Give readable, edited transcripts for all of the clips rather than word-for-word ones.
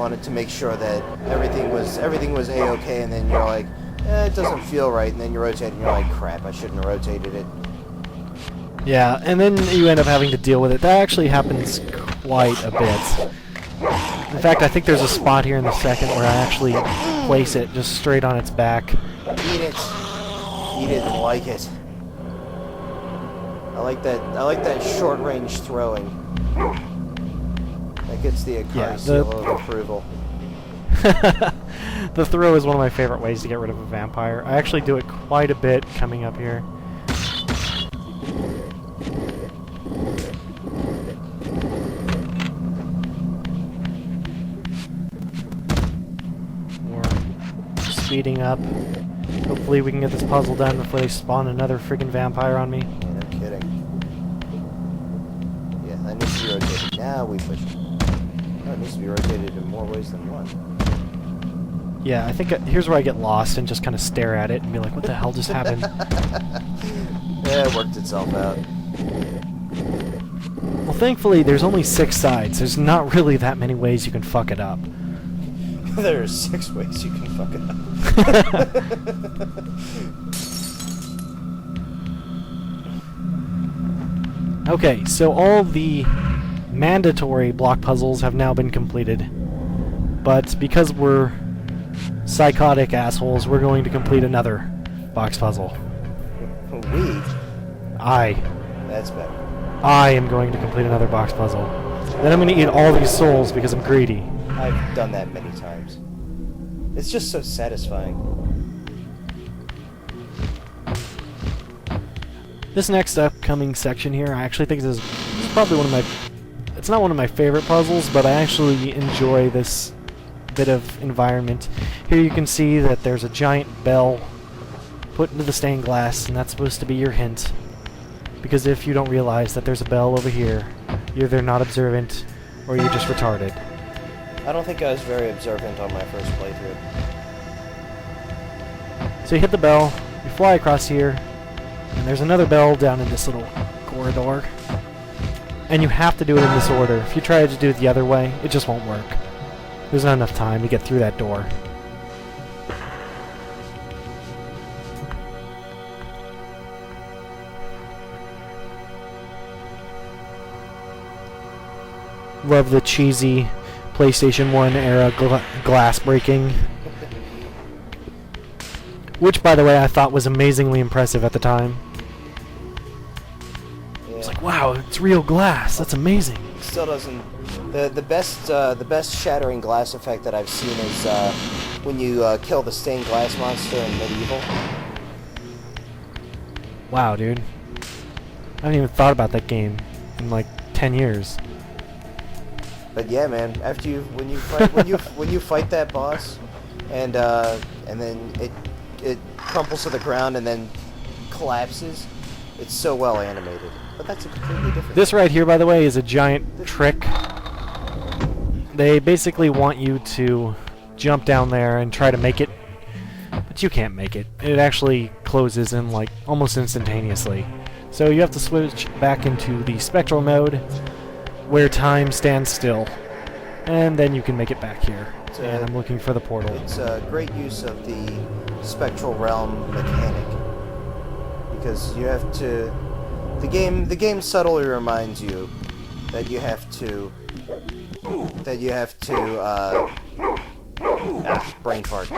wanted to make sure that everything was a-okay, and then you're like, it doesn't feel right, and then you rotate, and you're like, crap, I shouldn't have rotated it. Yeah, and then you end up having to deal with it. That actually happens quite a bit. In fact, I think there's a spot here in the second where I actually place it just straight on its back. Eat it. Eat it and like it. I like that short-range throwing. That gets the Akari seal of approval. The throw is one of my favorite ways to get rid of a vampire. I actually do it quite a bit coming up here. We're speeding up. Hopefully we can get this puzzle done before they spawn another friggin' vampire on me. Yeah, no kidding. Yeah, that needs to be rotated. Now we push it. No, it needs to be rotated in more ways than one. Yeah, I think here's where I get lost and just kind of stare at it and be like, what the hell just happened? Yeah, it worked itself out. Well, thankfully, there's only 6 sides. There's not really that many ways you can fuck it up. There are 6 ways you can fuck it up. Okay, so all the mandatory block puzzles have now been completed. But because we're psychotic assholes, we're going to complete another box puzzle. We? That's better. I am going to complete another box puzzle. Then I'm going to eat all these souls because I'm greedy. I've done that many times. It's just so satisfying. This next upcoming section here, I actually think this is probably one of my... It's not one of my favorite puzzles, but I actually enjoy this bit of environment. Here you can see that there's a giant bell put into the stained glass, and that's supposed to be your hint. Because if you don't realize that there's a bell over here, you're either not observant, or you're just retarded. I don't think I was very observant on my first playthrough. So you hit the bell, you fly across here, and there's another bell down in this little corridor. And you have to do it in this order. If you try to do it the other way, it just won't work. There's not enough time to get through that door. Love the cheesy PlayStation 1 era glass breaking. Which, by the way, I thought was amazingly impressive at the time. Yeah. It's like, wow, it's real glass. That's amazing. It still doesn't. The best shattering glass effect that I've seen is when you kill the stained glass monster in Medieval. Wow, dude. I haven't even thought about that game in like 10 years. But yeah, man, after when you fight that boss, and then it crumples to the ground and then collapses, it's so well animated. But that's a completely different. This right here, by the way, is a giant trick. They basically want you to jump down there and try to make it, but you can't make it. It actually closes in like almost instantaneously. So you have to switch back into the spectral mode, where time stands still, and then you can make it back here. And I'm looking for the portal. It's a great use of the spectral realm mechanic, because you have to. The game subtly reminds you that you have to. Brain fart.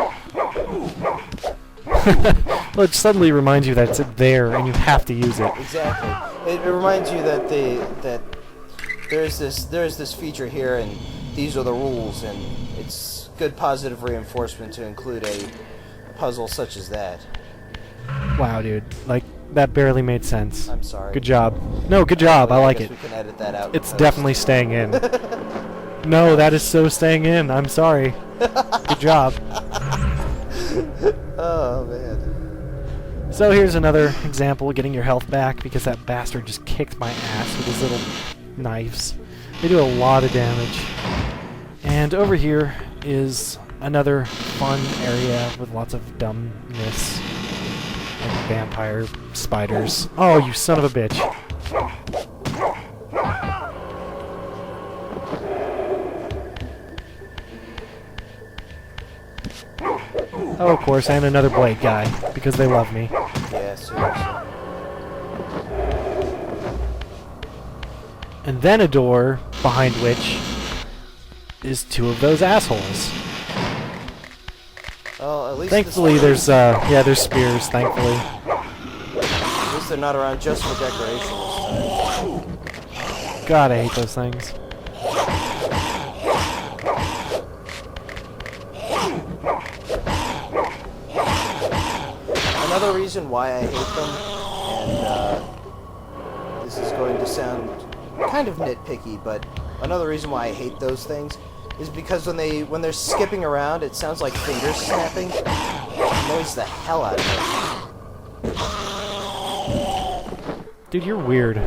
Well, it suddenly reminds you that it's there and you have to use it. Exactly. It reminds you that there's this feature here, and these are the rules, and it's good positive reinforcement to include a puzzle such as that. Wow, dude. Like, that barely made sense. I'm sorry. Good job. No, good job. I like it. We can edit that out. It's definitely staying in. No, that is so staying in. I'm sorry. Good job. Oh, man. So here's another example of getting your health back, because that bastard just kicked my ass with his little knives. They do a lot of damage. And over here is another fun area with lots of dumbness and vampire spiders. Oh, you son of a bitch. Oh, of course, and another blade guy, because they love me. Yeah, seriously. And then a door, behind which is 2 of those assholes. Oh, at least Thankfully, there's spears, thankfully. At least they're not around just for decoration this time. God, I hate those things. Another reason why I hate them, and this is going to sound kind of nitpicky, but another reason why I hate those things is because when they're skipping around, it sounds like fingers snapping. It annoys the hell out of me. Dude, you're weird.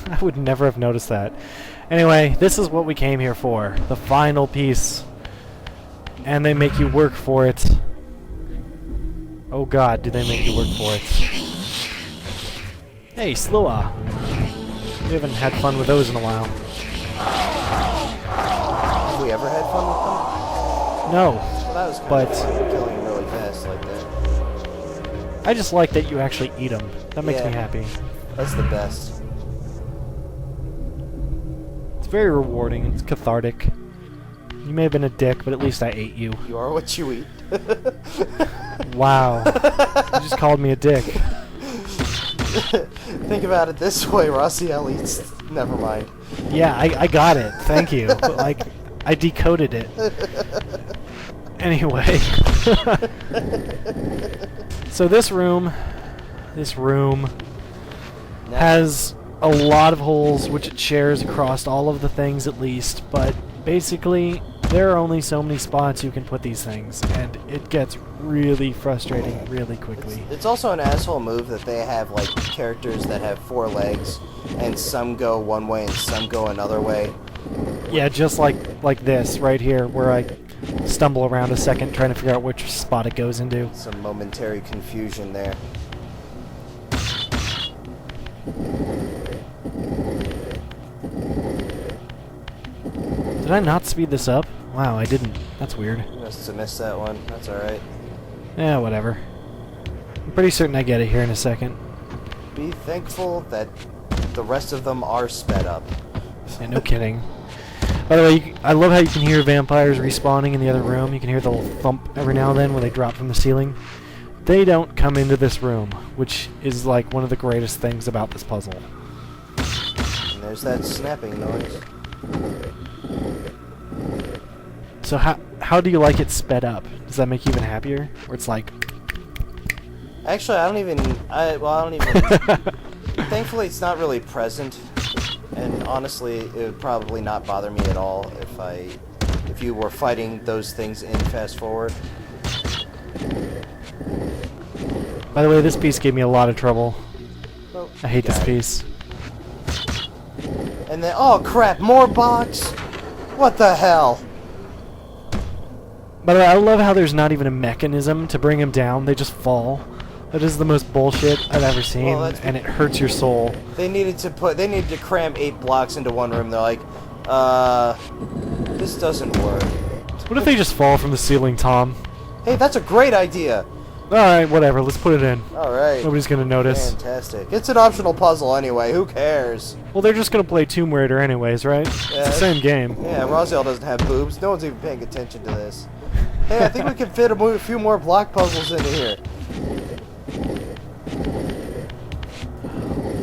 I would never have noticed that. Anyway, this is what we came here for. The final piece. And they make you work for it. Oh god, do they make you work for it. Hey, Sloa. We haven't had fun with those in a while. Have we ever had fun with them? No. Well, that was kind But of fun, killing them really fast like that. I just like that you actually eat them. That makes Yeah. me happy. That's the best. It's very rewarding. It's cathartic. You may have been a dick, but at least I ate you. You are what you eat. Wow. You just called me a dick. Think about it this way, Rossiel eats. Never mind. Yeah, I got it. Thank you. But, like, I decoded it. Anyway. So this room has a lot of holes which it shares across all of the things at least, but basically there are only so many spots you can put these things, and it gets really frustrating really quickly. It's also an asshole move that they have like characters that have 4 legs, and some go one way and some go another way. Yeah, just like this right here, where I stumble around a second trying to figure out which spot it goes into. Some momentary confusion there. Did I not speed this up? Wow, I didn't. That's weird. You must have missed that one. That's alright. Yeah, whatever. I'm pretty certain I get it here in a second. Be thankful that the rest of them are sped up. Yeah, no kidding. By the way, I love how you can hear vampires respawning in the other room. You can hear the little thump every now and then when they drop from the ceiling. They don't come into this room, which is like one of the greatest things about this puzzle. And there's that snapping noise. So how do you like it sped up? Does that make you even happier? Where it's like... Actually, I don't even... Thankfully, it's not really present. And honestly, it would probably not bother me at all if you were fighting those things in fast forward. By the way, this piece gave me a lot of trouble. Oh, I hate this got it. piece. And then, oh crap, more box? What the hell? By the way, I love how there's not even a mechanism to bring them down. They just fall. That is the most bullshit I've ever seen, Well, and it hurts your soul. They needed to cram 8 blocks into one room. They're like, this doesn't work. What if they just fall from the ceiling, Tom? Hey, that's a great idea. Alright, whatever, let's put it in. Alright. Nobody's gonna notice. Fantastic. It's an optional puzzle anyway, who cares? Well, they're just gonna play Tomb Raider anyways, right? Yeah, It's the same game. Yeah, Roswell doesn't have boobs. No one's even paying attention to this. Hey, I think we can fit a few more block puzzles into here.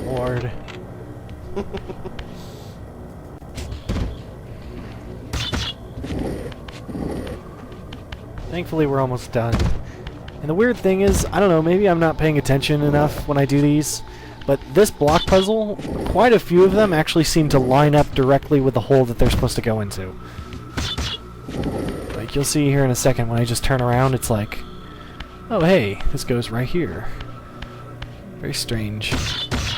Lord. Thankfully, we're almost done. And the weird thing is, I don't know, maybe I'm not paying attention enough when I do these, but this block puzzle, quite a few of them actually seem to line up directly with the hole that they're supposed to go into. Like, you'll see here in a second when I just turn around, it's like, oh hey, this goes right here. Very strange.